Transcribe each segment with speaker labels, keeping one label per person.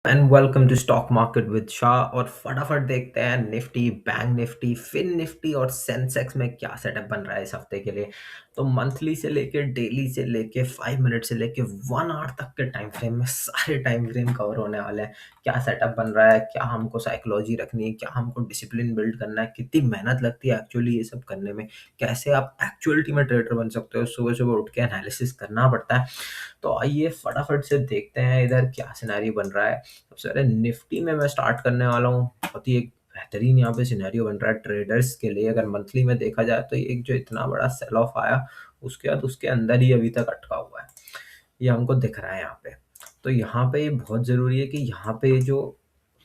Speaker 1: And welcome to stock market with Shah. और फटाफट देखते हैं निफ्टी, बैंक निफ्टी, फिन निफ्टी और सेंसेक्स में क्या सेटअप बन रहा है इस हफ्ते के लिए। तो मंथली से लेके डेली से लेके 5 मिनट से लेके 1 आवर तक के टाइम फ्रेम में सारे टाइम फ्रेम कवर होने वाले हैं। क्या सेटअप बन रहा है, क्या हमको साइकोलॉजी रखनी है, क्या हमको डिसिप्लिन बिल्ड करना है, कितनी मेहनत लगती है एक्चुअली ये सब करने में, कैसे आप एक्चुअलिटी में ट्रेडर बन सकते हो, सुबह सुबह उठ के एनालिसिस करना पड़ता है। तो आइए फटाफट से देखते हैं इधर क्या सिनेरियो बन रहा है। सबसे पहले निफ्टी में मैं स्टार्ट करने वाला हूँ। बहुत ही एक बेहतरीन यहाँ पे सिनेरियो बन रहा है ट्रेडर्स के लिए। अगर मंथली में देखा जाए तो एक जो इतना बड़ा सेल ऑफ आया उसके बाद उसके अंदर ही अभी तक अटका हुआ है, ये हमको दिख रहा है यहाँ पे। तो यहाँ पे ये बहुत ज़रूरी है कि यहाँ पे जो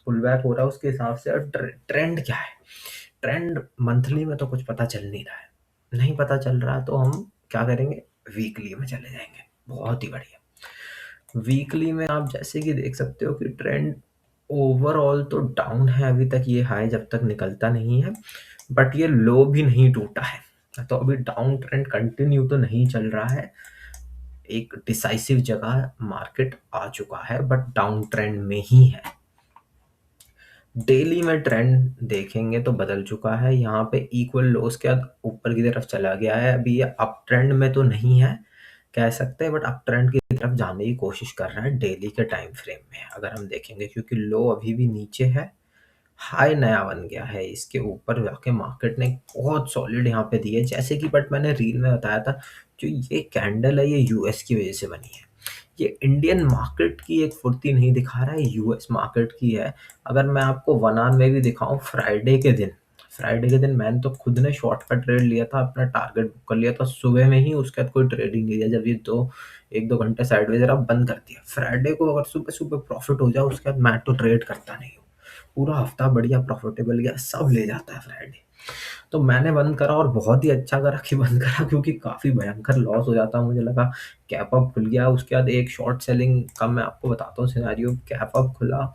Speaker 1: पुल बैक हो रहा है उसके हिसाब से ट्रेंड क्या है। ट्रेंड मंथली में तो कुछ पता चल नहीं रहा है, नहीं पता चल रहा, तो हम क्या करेंगे, वीकली में चले जाएंगे। बहुत ही बढ़िया। वीकली में आप जैसे कि देख सकते हो कि ट्रेंड ओवरऑल तो डाउन है अभी तक, ये हाई जब तक निकलता नहीं है, बट ये लो भी नहीं टूटा है। तो अभी डाउन ट्रेंड कंटिन्यू तो नहीं चल रहा है, एक डिसाइसिव जगह मार्केट आ चुका है बट डाउन ट्रेंड में ही है। डेली में ट्रेंड देखेंगे तो बदल चुका है, यहाँ पे इक्वल लोस के बाद ऊपर की तरफ चला गया है। अभी ये अप ट्रेंड में तो नहीं है कह सकते हैं, बट अप ट्रेंड की तरफ जाने की कोशिश कर रहा है डेली के टाइम फ्रेम में अगर हम देखेंगे, क्योंकि लो अभी भी नीचे है, हाई नया बन गया है। इसके ऊपर जाके मार्केट ने बहुत सॉलिड यहाँ पे दी है, जैसे कि बट मैंने रील में बताया था, जो ये कैंडल है ये यूएस की वजह से बनी है। ये इंडियन मार्केट की एक फुर्ती नहीं दिखा रहा है, यूएस मार्केट की है। अगर मैं आपको 1 आवर में भी दिखाऊं, फ्राइडे के दिन मैंने तो खुद ने शॉर्ट का ट्रेड लिया था, अपना टारगेट बुक कर लिया था सुबह में ही। उसके बाद कोई ट्रेडिंग नहीं दिया, जब ये 1-2 घंटे साइडवेज रहा बंद कर दिया। फ्राइडे को अगर सुबह सुबह प्रॉफिट हो जाए उसके बाद मैं तो ट्रेड करता नहीं हूँ। पूरा हफ्ता बढ़िया प्रॉफिटेबल गया, सब ले जाता है फ्राइडे। तो मैंने बंद करा और बहुत ही अच्छा करा कि बंद करा, क्योंकि काफ़ी भयंकर लॉस हो जाता। मुझे लगा कैप अप खुल गया, उसके बाद एक शॉर्ट सेलिंग का मैं आपको बताता हूँ सिनेरियो। कैप अप खुला,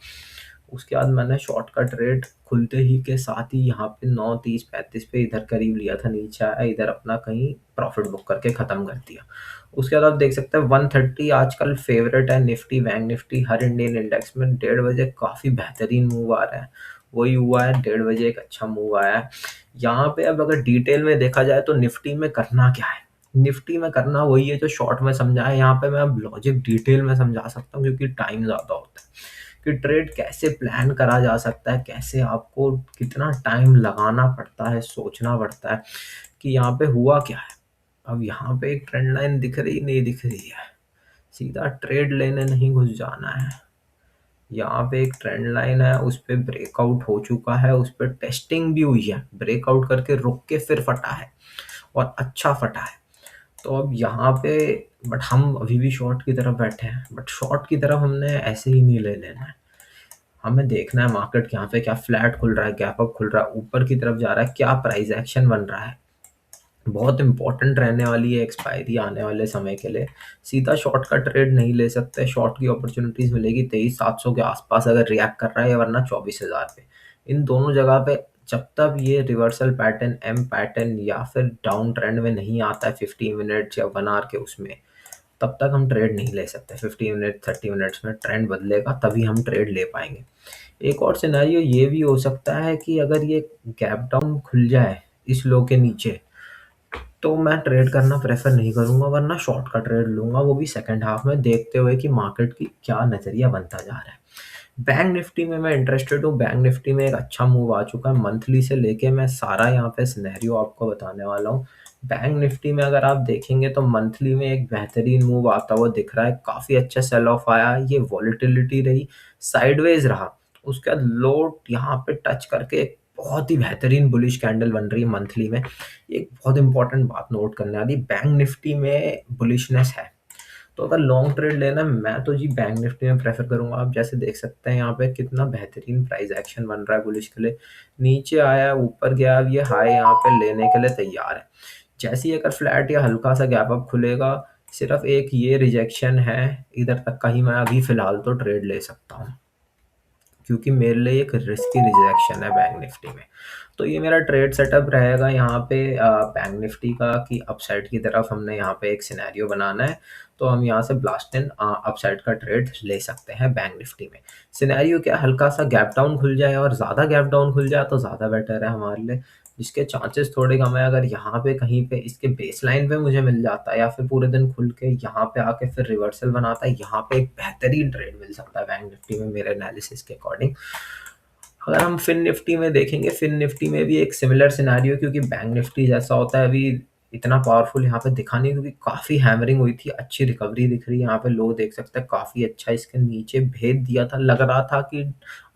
Speaker 1: उसके बाद मैंने शॉर्ट का ट्रेड खुलते ही के साथ ही यहाँ पे 9:30-35 पे इधर करीब लिया था, नीचे आया, इधर अपना कहीं प्रॉफिट बुक करके ख़त्म कर दिया। उसके बाद आप देख सकते हैं 130 आजकल फेवरेट है। निफ्टी, बैंक निफ्टी, हर इंडियन इंडेक्स में 1:30 बजे काफ़ी बेहतरीन मूव आ रहा है। वही हुआ है, 1:30 बजे एक अच्छा मूव आया है यहाँ पे। अब अगर डिटेल में देखा जाए तो निफ्टी में करना क्या है, निफ्टी में करना वही है जो शॉर्ट में समझा है। यहाँ पे मैं अब लॉजिक डिटेल में समझा सकता हूँ, क्योंकि टाइम ज़्यादा होता है कि ट्रेड कैसे प्लान करा जा सकता है, कैसे आपको कितना टाइम लगाना पड़ता है, सोचना पड़ता है कि यहाँ पे हुआ क्या है। अब यहाँ पे एक ट्रेंड लाइन दिख रही नहीं दिख रही है, सीधा ट्रेड लेने नहीं घुस जाना है। यहाँ पे एक ट्रेंड लाइन है, उस पे ब्रेकआउट हो चुका है, उस पे टेस्टिंग भी हुई है, ब्रेकआउट करके रुक के फिर फटा है और अच्छा फटा है। तो अब यहाँ पे बट हम अभी भी शॉर्ट की तरफ बैठे हैं, बट शॉर्ट की तरफ हमने ऐसे ही नहीं ले लेना है। हमें देखना है मार्केट यहाँ पे क्या फ्लैट खुल रहा है, गैप अप खुल रहा है, ऊपर की तरफ जा रहा है, क्या प्राइस एक्शन बन रहा है। बहुत इंपॉर्टेंट रहने वाली है एक्सपायरी आने वाले समय के लिए। सीधा शॉर्ट का ट्रेड नहीं ले सकते, शॉर्ट की अपॉर्चुनिटीज मिलेगी 23,700 के आसपास अगर रिएक्ट कर रहा है, या वरना 24,000 पे। इन दोनों जगह पे जब तक ये रिवर्सल पैटर्न, एम पैटर्न या फिर डाउन ट्रेंड में नहीं आता है 15 मिनट या 1 आवर के उसमें, तब तक हम ट्रेड नहीं ले सकते। 15 मिनट 30 मिनट्स में ट्रेंड बदलेगा तभी हम ट्रेड ले पाएंगे। एक और सिनेरियो ये भी हो सकता है कि अगर ये गैप डाउन खुल जाए इस लो के नीचे, तो मैं ट्रेड करना प्रेफर नहीं करूंगा, वरना शॉर्ट का ट्रेड लूंगा, वो भी सेकंड हाफ में, देखते हुए कि मार्केट की क्या नज़रिया बनता जा रहा है। बैंक निफ्टी में मैं इंटरेस्टेड हूँ। बैंक निफ्टी में एक अच्छा मूव आ चुका है मंथली से लेके, मैं सारा यहाँ पे सिनेरियो आपको बताने वाला हूँ। बैंक निफ्टी में अगर आप देखेंगे तो मंथली में एक बेहतरीन मूव आता हुआ दिख रहा है, काफ़ी अच्छा सेल ऑफ आया, ये वॉलीटिलिटी रही, साइडवेज रहा, उसके बाद लो यहाँ पे टच करके एक बहुत ही बेहतरीन बुलिश कैंडल बन रही है मंथली में। एक बहुत इंपॉर्टेंट बात नोट करने वाली, बैंक निफ्टी में बुलिशनेस है, तो अगर लॉन्ग ट्रेड लेना है, मैं तो जी बैंक निफ्टी में प्रेफर करूंगा। आप जैसे देख सकते हैं यहाँ पे कितना बेहतरीन प्राइस एक्शन बन रहा है बुलिश के लिए, नीचे आया ऊपर गया, अब ये हाई यहाँ पे लेने के लिए तैयार है। जैसे ही अगर फ्लैट या हल्का सा गैप अप खुलेगा, सिर्फ एक ये रिजेक्शन है, इधर तक का ही मैं अभी फिलहाल तो ट्रेड ले सकता हूँ। क्योंकि मेरे लिए एक रिस्की रिजेक्शन है बैंक निफ्टी में। तो ये मेरा ट्रेड सेटअप रहेगा यहाँ पे बैंक निफ्टी का, कि अपसाइड की तरफ हमने यहाँ पे एक सिनेरियो बनाना है। तो हम यहाँ से ब्लास्ट इन अपसाइड का ट्रेड ले सकते हैं बैंक निफ्टी में। सिनेरियो क्या, हल्का सा गैप डाउन खुल जाए और ज़्यादा गैप डाउन खुल जाए तो ज़्यादा बेटर है हमारे लिए, जिसके चांसेस थोड़े कम है। अगर यहाँ पे कहीं पे इसके बेस लाइन पे मुझे मिल जाता है, या फिर पूरे दिन खुल के यहाँ पे आके फिर रिवर्सल बनाता है, यहाँ पे एक बेहतरीन ट्रेड मिल सकता है बैंक निफ्टी में मेरे एनालिसिस के अकॉर्डिंग। अगर हम फिन निफ्टी में देखेंगे, फिन निफ्टी में भी एक सिमिलर सिनेरियो, क्योंकि बैंक निफ्टी जैसा होता है अभी इतना पावरफुल यहाँ पे दिखा नहीं, क्योंकि काफ़ी हैमरिंग हुई थी, अच्छी रिकवरी दिख रही है यहाँ पे। लो देख सकते हैं, काफ़ी अच्छा इसके नीचे भेद दिया था, लग रहा था कि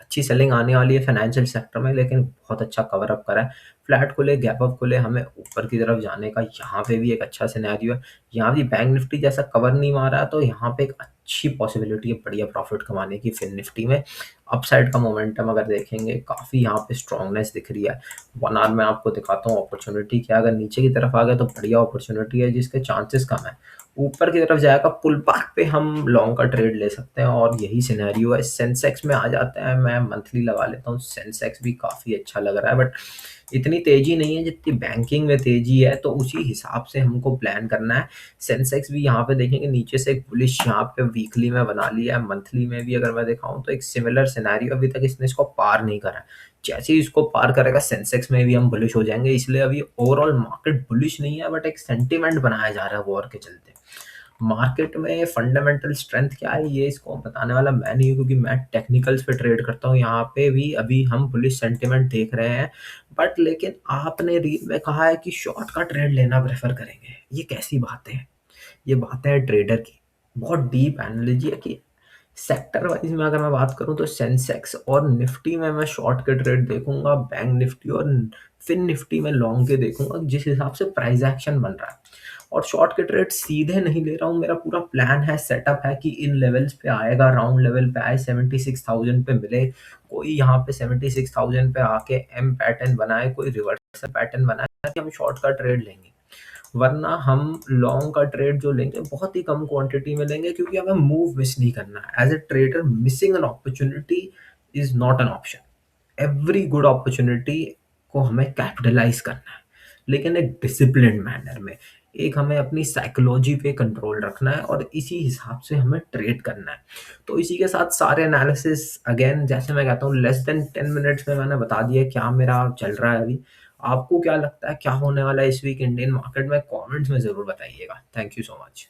Speaker 1: अच्छी सेलिंग आने वाली है फाइनेंशियल सेक्टर में, लेकिन बहुत अच्छा कवर अप करा है। फ्लैट खुले, गैप अप खुले, हमें ऊपर की तरफ जाने का यहाँ पे भी एक अच्छा सिनेरियो है। यहाँ भी बैंक निफ्टी जैसा कवर नहीं मारा, तो यहाँ पे एक अच्छी पॉसिबिलिटी है बढ़िया प्रॉफिट कमाने की फिन निफ्टी में। अपसाइड का मोमेंटम अगर देखेंगे, काफ़ी यहाँ पे स्ट्रांगनेस दिख रही है। 1 आवर में आपको दिखाता हूँ अपॉर्चुनिटी क्या। अगर नीचे की तरफ आ गया तो बढ़िया अपॉर्चुनिटी है, जिसके चांसेस कम है। ऊपर की तरफ जाएगा, पुल बैक पे हम लॉन्ग का ट्रेड ले सकते हैं, और यही सिनेरियो है। सेंसेक्स में आ जाते हैं, मैं मंथली लगा लेता हूँ। सेंसेक्स भी काफ़ी अच्छा लग रहा है, बट इतनी तेज़ी नहीं है जितनी बैंकिंग में तेज़ी है, तो उसी हिसाब से हमको प्लान करना है। सेंसेक्स भी यहाँ पे देखेंगे, नीचे से एक बुलिश यहाँ पे वीकली में बना लिया है। मंथली में भी अगर मैं दिखाऊं तो एक सिमिलर सिनेरियो, अभी तक इसने इसको पार नहीं करा है। जैसे ही इसको पार करेगा, सेंसेक्स में भी हम बुलिश हो जाएंगे। इसलिए अभी ओवरऑल मार्केट बुलिश नहीं है, बट एक सेंटिमेंट बनाया जा रहा है वॉर के चलते। मार्केट में फंडामेंटल स्ट्रेंथ क्या है, ये इसको बताने वाला मैं नहीं हूँ, क्योंकि मैं टेक्निकल्स पे ट्रेड करता हूँ। यहाँ पे भी अभी हम बुलिश सेंटिमेंट देख रहे हैं, बट लेकिन आपने रील में कहा है कि शॉर्ट का ट्रेड लेना प्रेफर करेंगे। ये कैसी बातें हैं? ये बातें हैं ट्रेडर की। बहुत डीप एनालॉजी है कि सेक्टर वाइज में अगर मैं बात करूं तो सेंसेक्स और निफ्टी में मैं शॉर्ट के ट्रेड देखूंगा, बैंक निफ्टी और फिन निफ्टी में लॉन्ग के देखूंगा, जिस हिसाब से प्राइस एक्शन बन रहा है। और शॉर्ट के ट्रेड सीधे नहीं ले रहा हूँ, मेरा पूरा प्लान है, सेटअप है कि इन लेवल्स पे आएगा, राउंड लेवल पे आए, 76,000 पे मिले, कोई यहाँ पे 76,000 पे आके एम पैटर्न बनाए, कोई रिवर्सल पैटर्न बनाए, कि हम शॉर्ट का ट्रेड लेंगे। वरना हम लॉन्ग का ट्रेड जो लेंगे बहुत ही कम क्वांटिटी में लेंगे, क्योंकि हमें मूव मिस नहीं करना है। As a trader, missing an opportunity is not an option. Every good opportunity को हमें कैपिटलाइज करना है, लेकिन एक डिसिप्लिन मैनर में। एक हमें अपनी साइकोलॉजी पे कंट्रोल रखना है, और इसी हिसाब से हमें ट्रेड करना है। तो इसी के साथ सारे एनालिसिस, अगेन जैसे मैं कहता हूँ, लेस देन 10 मिनट्स में मैंने बता दिया क्या मेरा चल रहा है अभी। आपको क्या लगता है क्या होने वाला है इस वीक इंडियन मार्केट में? कमेंट्स में ज़रूर बताइएगा। Thank you so much.